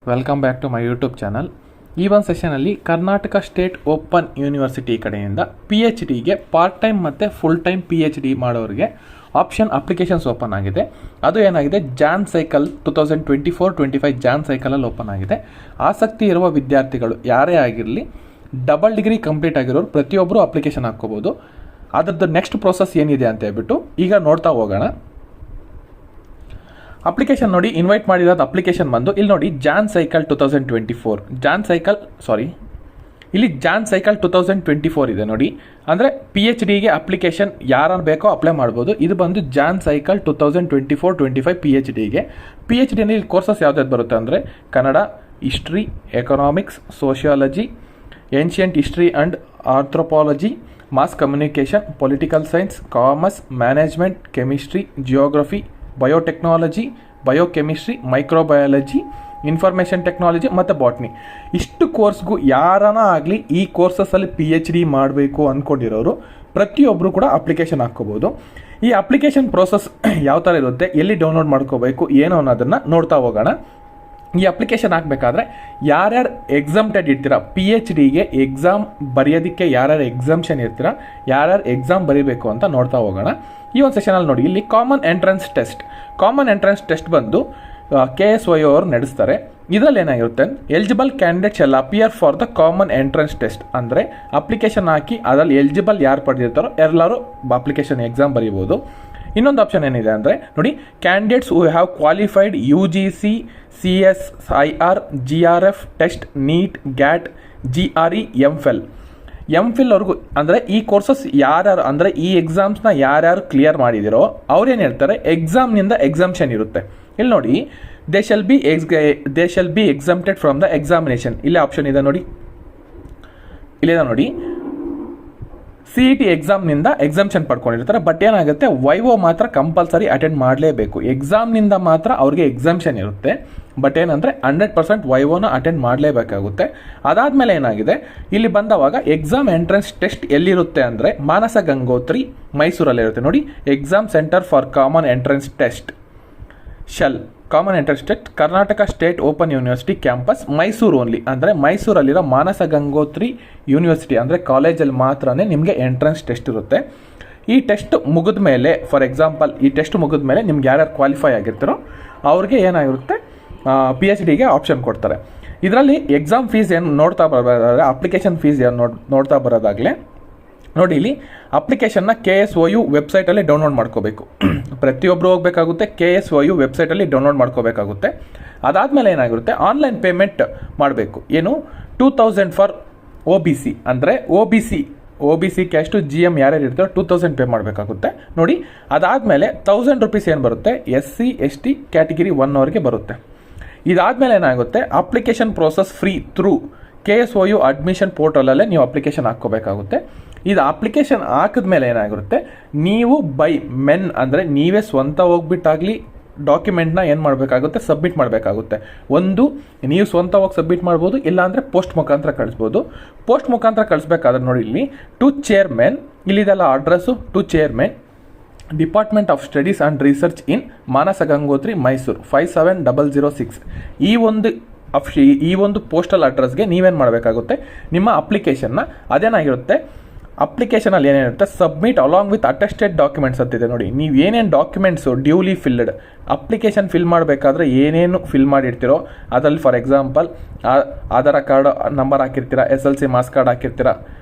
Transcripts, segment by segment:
Welcome back to my YouTube channel. ಈ ಒಂದು ಸೆಷನಲ್ಲಿ ಕರ್ನಾಟಕ ಸ್ಟೇಟ್ ಓಪನ್ ಯೂನಿವರ್ಸಿಟಿ ಕಡೆಯಿಂದ PhDಗೆ ಪಾರ್ಟ್ ಟೈಮ್ ಮತ್ತು ಫುಲ್ ಟೈಮ್ PhD ಮಾಡೋರಿಗೆ ಆಪ್ಷನ್ ಅಪ್ಲಿಕೇಶನ್ಸ್ ಓಪನ್ ಆಗಿದೆ. ಅದು ಏನಾಗಿದೆ, ಜಾನ್ ಸೈಕಲ್ 2024-25 ಜಾನ್ ಸೈಕಲಲ್ಲಿ ಓಪನ್ ಆಗಿದೆ. ಆಸಕ್ತಿ ಇರುವ ವಿದ್ಯಾರ್ಥಿಗಳು ಯಾರೇ ಆಗಿರಲಿ, ಡಬಲ್ ಡಿಗ್ರಿ ಕಂಪ್ಲೀಟ್ ಆಗಿರೋರು ಪ್ರತಿಯೊಬ್ಬರು ಅಪ್ಲಿಕೇಶನ್ ಹಾಕ್ಕೋಬೋದು. ಅದರದ್ದು ನೆಕ್ಸ್ಟ್ ಪ್ರೋಸೆಸ್ ಏನಿದೆ ಅಂತ ಹೇಳ್ಬಿಟ್ಟು ಈಗ ನೋಡ್ತಾ ಹೋಗೋಣ. ಅಪ್ಲಿಕೇಶನ್ ನೋಡಿ, ಇನ್ವೈಟ್ ಮಾಡಿರೋದು ಅಪ್ಲಿಕೇಶನ್ ಬಂದು ಇಲ್ಲಿ ನೋಡಿ, ಜಾನ್ ಸೈಕಲ್ 2024 ಇಲ್ಲಿ ಜಾನ್ ಸೈಕಲ್ 2024 ಇದೆ ನೋಡಿ. ಅಂದರೆ PhDಗೆ ಅಪ್ಲಿಕೇಶನ್ ಯಾರು ಬೇಕೋ ಅಪ್ಲೈ ಮಾಡ್ಬೋದು. ಇದು ಬಂದು ಜಾನ್ ಸೈಕಲ್ 2024-25 PhDಗೆ. PhDನಲ್ಲಿ ಕೋರ್ಸಸ್ ಯಾವ್ದಾದ್ರು ಬರುತ್ತೆ ಅಂದರೆ Kannada, history, economics, sociology, ancient history and anthropology, mass communication, political science, commerce, management, chemistry, geography, biotechnology, biochemistry, microbiology, information technology ಮತ್ತು ಬಾಟ್ನಿ. ಇಷ್ಟು ಕೋರ್ಸ್ಗೂ ಯಾರನ ಆಗಲಿ ಈ ಕೋರ್ಸಸ್ಸಲ್ಲಿ PhD ಮಾಡಬೇಕು ಅಂದ್ಕೊಂಡಿರೋರು ಪ್ರತಿಯೊಬ್ಬರು ಕೂಡ ಅಪ್ಲಿಕೇಶನ್ ಹಾಕ್ಕೋಬೋದು. ಈ ಅಪ್ಲಿಕೇಶನ್ ಪ್ರೋಸೆಸ್ ಯಾವ ಥರ ಇರುತ್ತೆ, ಎಲ್ಲಿ ಡೌನ್ಲೋಡ್ ಮಾಡ್ಕೋಬೇಕು, ಏನು ಅನ್ನೋದನ್ನು ನೋಡ್ತಾ ಹೋಗೋಣ. ಈ ಅಪ್ಲಿಕೇಶನ್ ಹಾಕಬೇಕಾದ್ರೆ ಯಾರ್ಯಾರು ಎಕ್ಸಾಮ್ಟೆಡ್ ಇರ್ತೀರ, PhDಗೆ ಎಕ್ಸಾಮ್ ಬರೆಯೋದಕ್ಕೆ ಯಾರ್ಯಾರು ಎಕ್ಸಾಮ್ಷನ್ ಇರ್ತೀರ, ಯಾರ್ಯಾರು ಎಕ್ಸಾಮ್ ಬರೀಬೇಕು ಅಂತ ನೋಡ್ತಾ ಹೋಗೋಣ. ಈ ಒಂದು ಸೆಷನಲ್ಲಿ ನೋಡಿ, ಇಲ್ಲಿ ಕಾಮನ್ ಎಂಟ್ರೆನ್ಸ್ ಟೆಸ್ಟ್ ಬಂದು KSYO ಅವರು ನಡೆಸ್ತಾರೆ. ಇದರಲ್ಲಿ ಏನಾಗಿರುತ್ತೆ, eligible candidate shell appear for the common entrance test. ಅಂದರೆ ಅಪ್ಲಿಕೇಶನ್ ಹಾಕಿ ಅದರಲ್ಲಿ ಎಲಿಜಿಬಲ್ ಯಾರು ಪಡೆದಿರ್ತಾರೋ ಎಲ್ಲರೂ ಅಪ್ಲಿಕೇಶನ್ ಎಕ್ಸಾಮ್ ಬರೀಬೋದು. ಇನ್ನೊಂದು ಆಪ್ಷನ್ ಏನಿದೆ ಅಂದರೆ ನೋಡಿ, candidates who have qualified UGC, CSIR, GRF test, NEET, GATE, GRE, MPhil ಅವ್ರಿಗೂ ಅಂದರೆ ಈ ಕೋರ್ಸಸ್ ಯಾರ್ಯಾರು ಅಂದರೆ ಈ ಎಕ್ಸಾಮ್ಸ್ನ ಯಾರ್ಯಾರು ಕ್ಲಿಯರ್ ಮಾಡಿದಿರೋ ಅವ್ರೇನು ಹೇಳ್ತಾರೆ, ಎಕ್ಸಾಮ್ನಿಂದ ಎಕ್ಸಾಮ್ಷನ್ ಇರುತ್ತೆ. ಇಲ್ಲಿ ನೋಡಿ, they shall be exempted from the examination. ಇಲ್ಲಿ ಆಪ್ಷನ್ ಇದೆ ನೋಡಿ, ಇಲ್ಲಿದೆ ನೋಡಿ, CET ಎಕ್ಸಾಮ್ನಿಂದ ಎಕ್ಸಾಮ್ಷನ್ ಪಡ್ಕೊಂಡಿರ್ತಾರೆ. ಬಟ್ ಏನಾಗುತ್ತೆ, ವೈವೋ ಮಾತ್ರ ಕಂಪಲ್ಸರಿ ಅಟೆಂಡ್ ಮಾಡಲೇಬೇಕು. ಎಕ್ಸಾಮ್ನಿಂದ ಮಾತ್ರ ಅವ್ರಿಗೆ ಎಕ್ಸಾಮ್ಷನ್ ಇರುತ್ತೆ. ಬಟ್ ಏನಂದರೆ 100% ವೈವೋನ ಅಟೆಂಡ್ ಮಾಡಲೇಬೇಕಾಗುತ್ತೆ. ಅದಾದಮೇಲೆ ಏನಾಗಿದೆ, ಇಲ್ಲಿ ಬಂದವಾಗ ಎಕ್ಸಾಮ್ ಎಂಟ್ರೆನ್ಸ್ ಟೆಸ್ಟ್ ಎಲ್ಲಿರುತ್ತೆ ಅಂದರೆ ಮಾನಸ ಗಂಗೋತ್ರಿ, ಮೈಸೂರಲ್ಲಿರುತ್ತೆ ನೋಡಿ. Exam centre for common entrance test Karnataka state open university campus, Mysuru only. ಅಂದರೆ ಮೈಸೂರಲ್ಲಿರೋ ಮಾನಸ ಗಂಗೋತ್ರಿ ಯೂನಿವರ್ಸಿಟಿ ಅಂದರೆ ಕಾಲೇಜಲ್ಲಿ ಮಾತ್ರ ನಿಮಗೆ ಎಂಟ್ರೆನ್ಸ್ ಟೆಸ್ಟ್ ಇರುತ್ತೆ. ಈ ಟೆಸ್ಟ್ ಮುಗಿದ ಮೇಲೆ, ಫಾರ್ ಎಕ್ಸಾಂಪಲ್ ಈ ಟೆಸ್ಟ್ ಮುಗಿದ ಮೇಲೆ ನಿಮ್ಗೆ ಯಾರ್ಯಾರು ಕ್ವಾಲಿಫೈ ಆಗಿರ್ತಾರೋ ಅವ್ರಿಗೆ ಏನಾಗಿರುತ್ತೆ, PhDಗೆ ಆಪ್ಷನ್ ಕೊಡ್ತಾರೆ. ಇದರಲ್ಲಿ ಎಕ್ಸಾಮ್ ಫೀಸ್ ಏನು ನೋಡ್ತಾ ಬರೋದಾದರೆ, ಅಪ್ಲಿಕೇಶನ್ ಫೀಸ್ ಏನು ನೋಡ್ತಾ ಬರೋದಾಗಲೇ ನೋಡಿ, ಇಲ್ಲಿ ಅಪ್ಲಿಕೇಶನ್ನ KSYO ವೆಬ್ಸೈಟಲ್ಲಿ ಡೌನ್ಲೋಡ್ ಮಾಡ್ಕೋಬೇಕು. ಪ್ರತಿಯೊಬ್ಬರು ಹೋಗಬೇಕಾಗುತ್ತೆ, KSYO ವೆಬ್ಸೈಟಲ್ಲಿ ಡೌನ್ಲೋಡ್ ಮಾಡ್ಕೋಬೇಕಾಗುತ್ತೆ. ಅದಾದಮೇಲೆ ಏನಾಗಿರುತ್ತೆ, ಆನ್ಲೈನ್ ಪೇಮೆಂಟ್ ಮಾಡಬೇಕು. ಏನು, 2000 ಫಾರ್ OBC ಅಂದರೆ OBC ಕ್ಯಾಸ್ಟು GM ಯಾರ್ಯಾರು ಇರ್ತಾರೋ 2000 ಪೇ ಮಾಡಬೇಕಾಗುತ್ತೆ ನೋಡಿ. ಅದಾದಮೇಲೆ 1000 ರೂಪೀಸ್ ಏನು ಬರುತ್ತೆ, SC ST ಕ್ಯಾಟಗಿರಿ 1 ಅವರಿಗೆ ಬರುತ್ತೆ. ಇದಾದಮೇಲೆ ಏನಾಗುತ್ತೆ, application process free through KSYO admission ಪೋರ್ಟಲಲ್ಲೇ ನೀವು ಅಪ್ಲಿಕೇಶನ್ ಹಾಕ್ಕೋಬೇಕಾಗುತ್ತೆ. ಇದು ಅಪ್ಲಿಕೇಶನ್ ಹಾಕಿದ್ಮೇಲೆ ಏನಾಗಿರುತ್ತೆ, ನೀವು ಬೈ ಮೆನ್ ಅಂದರೆ ನೀವೇ ಸ್ವಂತ ಹೋಗ್ಬಿಟ್ಟಾಗಲಿ ಡಾಕ್ಯುಮೆಂಟ್ನ ಏನು ಮಾಡಬೇಕಾಗುತ್ತೆ, ಸಬ್ಮಿಟ್ ಮಾಡಬೇಕಾಗುತ್ತೆ. ಒಂದು ನೀವು ಸ್ವಂತ ಹೋಗಿ ಸಬ್ಮಿಟ್ ಮಾಡ್ಬೋದು, ಇಲ್ಲಾಂದರೆ ಪೋಸ್ಟ್ ಮುಖಾಂತರ ಕಳಿಸ್ಬೋದು. ಪೋಸ್ಟ್ ಮುಖಾಂತರ ಕಳಿಸ್ಬೇಕಾದ್ರೆ ನೋಡಿ, ಇಲ್ಲಿ ಟು ಚೇರ್ಮನ್, ಇಲ್ಲಿದೆಲ್ಲ address, to chairman, department of studies and research in Manasa Gangotri, Mysuru 57006. ಈ ಒಂದು ಪೋಸ್ಟಲ್ ಅಡ್ರೆಸ್ಗೆ ನೀವೇನು ಮಾಡಬೇಕಾಗುತ್ತೆ, ನಿಮ್ಮ ಅಪ್ಲಿಕೇಶನ್ನ ಅದೇನಾಗಿರುತ್ತೆ, ಅಪ್ಲಿಕೇಶನಲ್ಲಿ ಏನೇನಿರುತ್ತೆ, submit along with attested documents ಅಂತಿದೆ ನೋಡಿ. ನೀವು ಏನೇನು documents duly filled, application fill ಮಾಡಬೇಕಾದ್ರೆ ಏನೇನು ಫಿಲ್ ಮಾಡಿರ್ತೀರೋ ಅದರಲ್ಲಿ, for example Aadhaar card number ಹಾಕಿರ್ತೀರ, SLC ಮಾರ್ಕ್ಸ್ ಕಾರ್ಡ್ ಹಾಕಿರ್ತೀರ,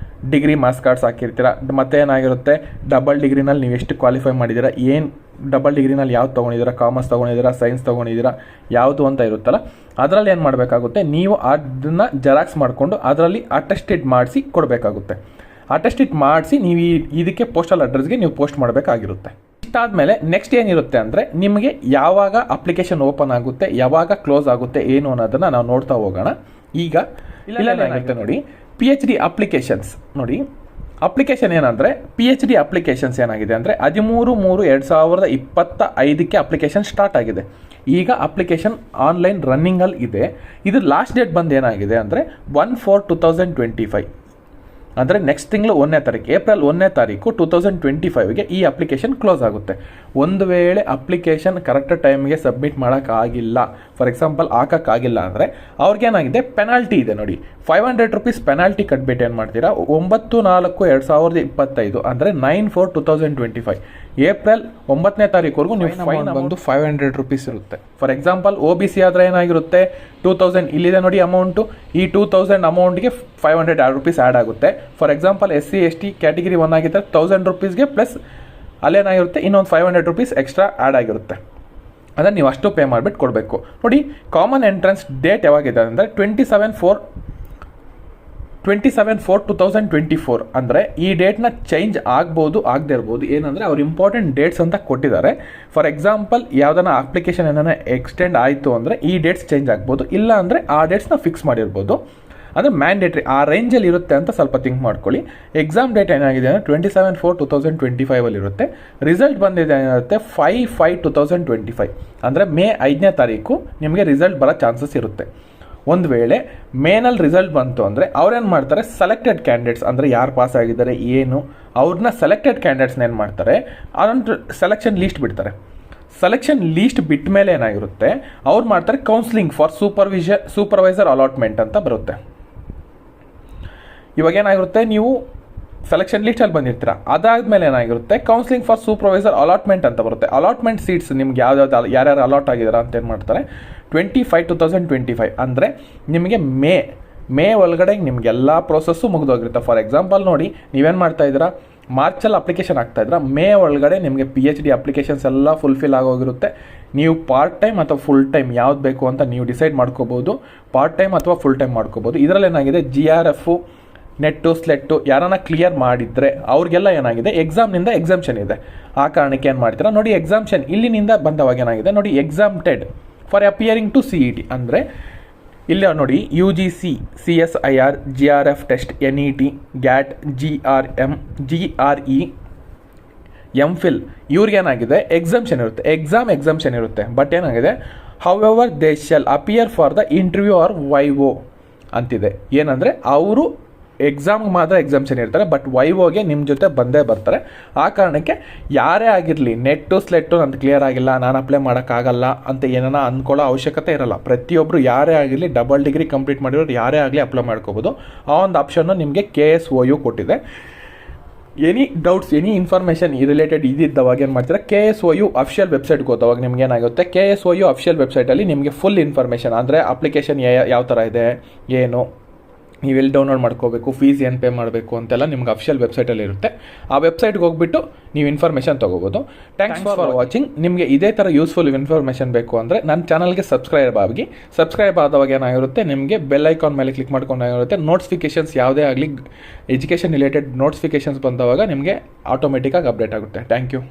ಡಿಗ್ರಿ ಮಾರ್ಕ್ಸ್ ಕಾರ್ಡ್ಸ್ ಹಾಕಿರ್ತೀರ. ಮತ್ತು ಏನಾಗಿರುತ್ತೆ, ಡಬಲ್ ಡಿಗ್ರಿನಲ್ಲಿ ನೀವು ಎಷ್ಟು ಕ್ವಾಲಿಫೈ ಮಾಡಿದ್ದೀರಾ, ಏನು ಡಬಲ್ ಡಿಗ್ರಿನಲ್ಲಿ ಯಾವ್ದು ತೊಗೊಂಡಿದ್ದೀರಾ, ಕಾಮರ್ಸ್ ತೊಗೊಂಡಿದ್ದೀರಾ, ಸೈನ್ಸ್ ತೊಗೊಂಡಿದ್ದೀರಾ, ಯಾವುದು ಅಂತ ಇರುತ್ತಲ್ಲ, ಅದರಲ್ಲಿ ಏನು ಮಾಡಬೇಕಾಗುತ್ತೆ, ನೀವು ಅದನ್ನು ಜೆರಾಕ್ಸ್ ಮಾಡಿಕೊಂಡು ಅದರಲ್ಲಿ ಅಟೆಸ್ಟೆಡ್ ಮಾಡಿಸಿ ಕೊಡಬೇಕಾಗುತ್ತೆ. ಅಟೆಸ್ಟೆಡ್ ಮಾಡಿಸಿ ನೀವು ಇದಕ್ಕೆ ಪೋಸ್ಟಲ್ ಅಡ್ರೆಸ್ಗೆ ನೀವು ಪೋಸ್ಟ್ ಮಾಡಬೇಕಾಗಿರುತ್ತೆ. ಇಷ್ಟಾದಮೇಲೆ ನೆಕ್ಸ್ಟ್ ಏನಿರುತ್ತೆ ಅಂದರೆ, ನಿಮಗೆ ಯಾವಾಗ ಅಪ್ಲಿಕೇಶನ್ ಓಪನ್ ಆಗುತ್ತೆ, ಯಾವಾಗ ಕ್ಲೋಸ್ ಆಗುತ್ತೆ, ಏನು ಅನ್ನೋದನ್ನು ನಾವು ನೋಡ್ತಾ ಹೋಗೋಣ. ಈಗ ಇಲ್ಲೇನಾಗುತ್ತೆ ನೋಡಿ, PhD ಅಪ್ಲಿಕೇಶನ್ಸ್ ನೋಡಿ. ಅಪ್ಲಿಕೇಶನ್ ಏನಂದರೆ, PhD ಅಪ್ಲಿಕೇಶನ್ಸ್ ಏನಾಗಿದೆ ಅಂದರೆ 13/3/2025ಕ್ಕೆ ಅಪ್ಲಿಕೇಶನ್ ಸ್ಟಾರ್ಟ್ ಆಗಿದೆ. ಈಗ ಅಪ್ಲಿಕೇಶನ್ ಆನ್ಲೈನ್ ರನ್ನಿಂಗಲ್ಲಿ ಇದೆ. ಇದು ಲಾಸ್ಟ್ ಡೇಟ್ ಬಂದು ಏನಾಗಿದೆ ಅಂದರೆ 1/4/2025 ಅಂದರೆ ನೆಕ್ಸ್ಟ್ ತಿಂಗಳು 1ನೇ ತಾರೀಕು, ಏಪ್ರಿಲ್ 1ನೇ ತಾರೀಕು 2025ಗೆ ಈ ಅಪ್ಲಿಕೇಶನ್ ಕ್ಲೋಸ್ ಆಗುತ್ತೆ. ಒಂದು ವೇಳೆ ಅಪ್ಲಿಕೇಶನ್ ಕರೆಕ್ಟ್ ಟೈಮ್ಗೆ ಸಬ್ಮಿಟ್ ಮಾಡೋಕ್ಕಾಗಿಲ್ಲ, ಫಾರ್ ಎಕ್ಸಾಂಪಲ್ ಹಾಕೋಕ್ಕಾಗಿಲ್ಲ ಅಂದರೆ ಅವ್ರಿಗೇನಾಗಿದೆ ಪೆನಾಲ್ಟಿ ಇದೆ ನೋಡಿ. 500 ರೂಪೀಸ್ ಪೆನಾಲ್ಟಿ ಕಟ್ಬಿಟ್ಟು ಏನು ಮಾಡ್ತೀರಾ, 9/4/2025 ಅಂದರೆ 9/4/2025 ಏಪ್ರಿಲ್ 9ನೇ ತಾರೀಕುವರೆಗೂ ನೀವು ಫೈನ್ ಬಂದು 500 ರೂಪೀಸ್ ಇರುತ್ತೆ. ಫಾರ್ ಎಕ್ಸಾಂಪಲ್ OBC ಆದರೆ ಏನಾಗಿರುತ್ತೆ 2000 ಇಲ್ಲಿದೆ ನೋಡಿ ಅಮೌಂಟು, ಈ 2000 ಅಮೌಂಟ್ಗೆ 500 ರೂಪೀಸ್ ಆ್ಯಡ್ ಆಗುತ್ತೆ. For example SC ST category 1 ಆಗಿದ್ದರೆ 1000 ರೂಪೀಸ್ಗೆ ಪ್ಲಸ್ ಅಲ್ಲೇನಾಗಿರುತ್ತೆ ಇನ್ನೊಂದು 500 ರೂಪೀಸ್ ಎಕ್ಸ್ಟ್ರಾ ಆ್ಯಡ್ ಆಗಿರುತ್ತೆ. ಅದನ್ನು ನೀವು ಅಷ್ಟು ಪೇ ಮಾಡಿಬಿಟ್ಟು ಕೊಡಬೇಕು. ನೋಡಿ ಕಾಮನ್ ಎಂಟ್ರೆನ್ಸ್ ಡೇಟ್ ಯಾವಾಗಿದೆ ಅಂದರೆ 27/4/2024 ಅಂದರೆ ಈ ಡೇಟ್ನ ಚೇಂಜ್ ಆಗ್ಬೋದು ಆಗದೆ ಇರ್ಬೋದು. ಏನಂದರೆ ಅವ್ರು ಇಂಪಾರ್ಟೆಂಟ್ ಡೇಟ್ಸ್ ಅಂತ ಕೊಟ್ಟಿದ್ದಾರೆ. ಫಾರ್ ಎಕ್ಸಾಂಪಲ್ ಯಾವುದನ್ನ ಅಪ್ಲಿಕೇಶನ್ ಏನಾರ ಎಕ್ಸ್ಟೆಂಡ್ ಆಯಿತು ಅಂದರೆ ಈ ಡೇಟ್ಸ್ ಚೇಂಜ್ ಆಗ್ಬೋದು, ಇಲ್ಲ ಅಂದರೆ ಆ ಡೇಟ್ಸ್ನ ಫಿಕ್ಸ್ ಮಾಡಿರ್ಬೋದು. ಅಂದರೆ ಮ್ಯಾಂಡೇಟ್ರಿ ಆ ರೇಂಜಲ್ಲಿ ಇರುತ್ತೆ ಅಂತ ಸ್ವಲ್ಪ ಥಿಂಕ್ ಮಾಡ್ಕೊಳ್ಳಿ. ಎಕ್ಸಾಮ್ ಡೇಟ್ ಏನಾಗಿದೆ ಅಂದರೆ 27/4/2025 ಇರುತ್ತೆ. ರಿಸಲ್ಟ್ ಬಂದಿದೆ ಏನಿರುತ್ತೆ 5/5/2025 ಅಂದರೆ ಮೇ 5ನೇ ತಾರೀಕು ನಿಮಗೆ ರಿಸಲ್ಟ್ ಬರೋ ಚಾನ್ಸಸ್ ಇರುತ್ತೆ. ಒಂದು ವೇಳೆ ಮೇನಲ್ಲಿ ರಿಸಲ್ಟ್ ಬಂತು ಅಂದರೆ ಅವ್ರೇನು ಮಾಡ್ತಾರೆ, ಸೆಲೆಕ್ಟೆಡ್ ಕ್ಯಾಂಡಿಡೇಟ್ಸ್ ಅಂದರೆ ಯಾರು ಪಾಸ್ ಆಗಿದ್ದಾರೆ ಏನು ಅವ್ರನ್ನ ಸೆಲೆಕ್ಟೆಡ್ ಕ್ಯಾಂಡಿಡೇಟ್ಸ್ನ ಏನು ಮಾಡ್ತಾರೆ, ಅದೊಂದು ಸೆಲೆಕ್ಷನ್ ಲೀಸ್ಟ್ ಬಿಡ್ತಾರೆ. ಸೆಲೆಕ್ಷನ್ ಲೀಸ್ಟ್ ಬಿಟ್ಟ ಮೇಲೆ ಏನಾಗಿರುತ್ತೆ ಅವ್ರು ಮಾಡ್ತಾರೆ ಕೌನ್ಸಿಲಿಂಗ್ ಫಾರ್ ಸೂಪರ್ವೈಸರ್ ಅಲಾಟ್ಮೆಂಟ್ ಅಂತ ಬರುತ್ತೆ. ಇವಾಗ ಏನಾಗಿರುತ್ತೆ, ನೀವು ಸೆಲೆಕ್ಷನ್ ಲೀಸ್ಟಲ್ಲಿ ಬಂದಿರ್ತೀರ, ಅದಾದಮೇಲೆ ಏನಾಗಿರುತ್ತೆ ಕೌನ್ಸಿಲಿಂಗ್ ಫಾರ್ ಸೂಪರ್ವೈಸರ್ ಅಲಾಟ್ಮೆಂಟ್ ಅಂತ ಬರುತ್ತೆ. ಅಲಾಟ್ಮೆಂಟ್ ಸೀಟ್ಸ್ ನಿಮ್ಗೆ ಯಾರ್ಯಾರು ಅಲಾಟ್ ಆಗಿದ್ದಾರೆ ಅಂತ ಏನು ಮಾಡ್ತಾರೆ 25/2025 ಅಂದರೆ ನಿಮಗೆ ಮೇ ಒಳಗಡೆ ನಿಮಗೆಲ್ಲ ಪ್ರೋಸೆಸ್ಸು ಮುಗಿದೋಗಿರುತ್ತೆ. ಫಾರ್ ಎಕ್ಸಾಂಪಲ್ ನೋಡಿ ನೀವೇನು ಮಾಡ್ತಾ ಇದ್ದೀರಾ, ಮಾರ್ಚಲ್ಲಿ ಅಪ್ಲಿಕೇಶನ್ ಆಗ್ತಾ ಇದ್ದೀರಾ, ಮೇ ಒಳಗಡೆ ನಿಮಗೆ PhD ಅಪ್ಲಿಕೇಶನ್ಸ್ ಎಲ್ಲ ಫುಲ್ಫಿಲ್ ಆಗೋಗಿರುತ್ತೆ. ನೀವು ಪಾರ್ಟ್ ಟೈಮ್ ಅಥವಾ ಫುಲ್ ಟೈಮ್ ಯಾವ್ದು ಬೇಕು ಅಂತ ನೀವು ಡಿಸೈಡ್ ಮಾಡ್ಕೋಬೋದು. ಪಾರ್ಟ್ ಟೈಮ್ ಅಥವಾ ಫುಲ್ ಟೈಮ್ ಮಾಡ್ಕೋಬೋದು. ಇದರಲ್ಲಿ ಏನಾಗಿದೆ GRF ನೆಟ್ಟು ಸ್ಲೆಟ್ಟು ಯಾರನ್ನ ಕ್ಲಿಯರ್ ಮಾಡಿದರೆ ಅವ್ರಿಗೆಲ್ಲ ಏನಾಗಿದೆ ಎಕ್ಸಾಮ್ನಿಂದ ಎಕ್ಸಾಮ್ಷನ್ ಇದೆ. ಆ ಕಾರಣಕ್ಕೆ ಏನು ಮಾಡ್ತೀರಾ ನೋಡಿ, ಎಕ್ಸಾಮ್ಷನ್ ಇಲ್ಲಿನಿಂದ ಬಂದವಾಗ ಏನಾಗಿದೆ ನೋಡಿ, exempted for appearing to CET ಅಂದರೆ ಇಲ್ಲಿ ನೋಡಿ UGC CSIR GRF test NET GAT GRM GRE MPhil ಇವ್ರಿಗೇನಾಗಿದೆ ಎಕ್ಸಾಮ್ಷನ್ ಇರುತ್ತೆ, ಎಕ್ಸಾಮ್ಷನ್ ಇರುತ್ತೆ. ಬಟ್ ಏನಾಗಿದೆ however they shall appear for the interview or YO ಅಂತಿದೆ. ಏನಂದರೆ ಅವರು ಎಕ್ಸಾಮ್ಗೆ ಮಾತ್ರ ಎಕ್ಸಾಮ್ಷನ್ ಇರ್ತಾರೆ, ಬಟ್ YOಗೆ ನಿಮ್ಮ ಜೊತೆ ಬಂದೇ ಬರ್ತಾರೆ. ಆ ಕಾರಣಕ್ಕೆ ಯಾರೇ ಆಗಿರಲಿ ನೆಟ್ಟು ಸ್ಲೆಟ್ಟು ನಂದು ಕ್ಲಿಯರ್ ಆಗಿಲ್ಲ ನಾನು ಅಪ್ಲೈ ಮಾಡೋಕ್ಕಾಗಲ್ಲ ಅಂತ ಏನಾನ ಅಂದ್ಕೊಳ್ಳೋ ಅವಶ್ಯಕತೆ ಇರಲ್ಲ. ಪ್ರತಿಯೊಬ್ಬರು ಯಾರೇ ಆಗಿರಲಿ ಡಬಲ್ ಡಿಗ್ರಿ ಕಂಪ್ಲೀಟ್ ಮಾಡಿರೋರು ಯಾರೇ ಆಗಲಿ ಅಪ್ಲೈ ಮಾಡ್ಕೋಬೋದು. ಆ ಒಂದು ಆಪ್ಷನ್ನು ನಿಮಗೆ KSOU ಕೊಟ್ಟಿದೆ. Any doubts any information related ಇದ್ದಿದ್ದವಾಗ ಏನು ಮಾಡ್ತೀರಾ, KSOU ಅಫಿಷಿಯಲ್ ವೆಬ್ಸೈಟ್ಗೆ ಹೋದವಾಗ ನಿಮ್ಗೆ ಏನಾಗುತ್ತೆ KSOU ಅಫಿಷಿಯಲ್ ವೆಬ್ಸೈಟಲ್ಲಿ ನಿಮಗೆ ಫುಲ್ ಇನ್ಫಾರ್ಮೇಷನ್ ಅಂದರೆ ಅಪ್ಲಿಕೇಶನ್ ಯಾವ ಥರ ಇದೆ ಏನು ನೀವೆಲ್ಲಿ ಡೌನ್ಲೋಡ್ ಮಾಡ್ಕೋಬೇಕು, ಫೀಸ್ ಏನು ಪೇ ಮಾಡಬೇಕು ಅಂತೆಲ್ಲ ನಿಮ್ಗೆ ಅಫಿಷಿಯಲ್ ವೆಬ್ಸೈಟಲ್ಲಿ ಇರುತ್ತೆ. ಆ ವೆಬ್ಸೈಟ್ಗೆ ಹೋಗ್ಬಿಟ್ಟು ನೀವು ಇನ್ಫಾರ್ಮೇಷನ್ ತೊಗೋಬೋದು. Thanks for watching. ನಿಮಗೆ ಇದೇ ಥರ ಯೂಸ್ಫುಲ್ ಇನ್ಫಾರ್ಮೇಷನ್ ಬೇಕು ಅಂದರೆ ನನ್ನ ಚಾನಲ್ಗೆ ಸಬ್ಸ್ಕ್ರೈಬ್ ಆದವಾಗ ಏನಾಗಿರುತ್ತೆ ನಿಮಗೆ ಬೆಲ್ ಐಕಾನ್ ಮೇಲೆ ಕ್ಲಿಕ್ ಮಾಡ್ಕೊಂಡಾಗಿರುತ್ತೆ. ನೋಟಿಫಿಕೇಷನ್ಸ್ ಯಾವುದೇ ಆಗಲಿ ಎಜುಕೇಷನ್ ರಿಲೇಟೆಡ್ ನೋಟಿಫಿಕೇಷನ್ಸ್ ಬಂದವಾಗ ನಿಮಗೆ ಆಟೋಮೆಟಿಕ್ಕಾಗಿ ಅಪ್ಡೇಟ್ ಆಗುತ್ತೆ. Thank you.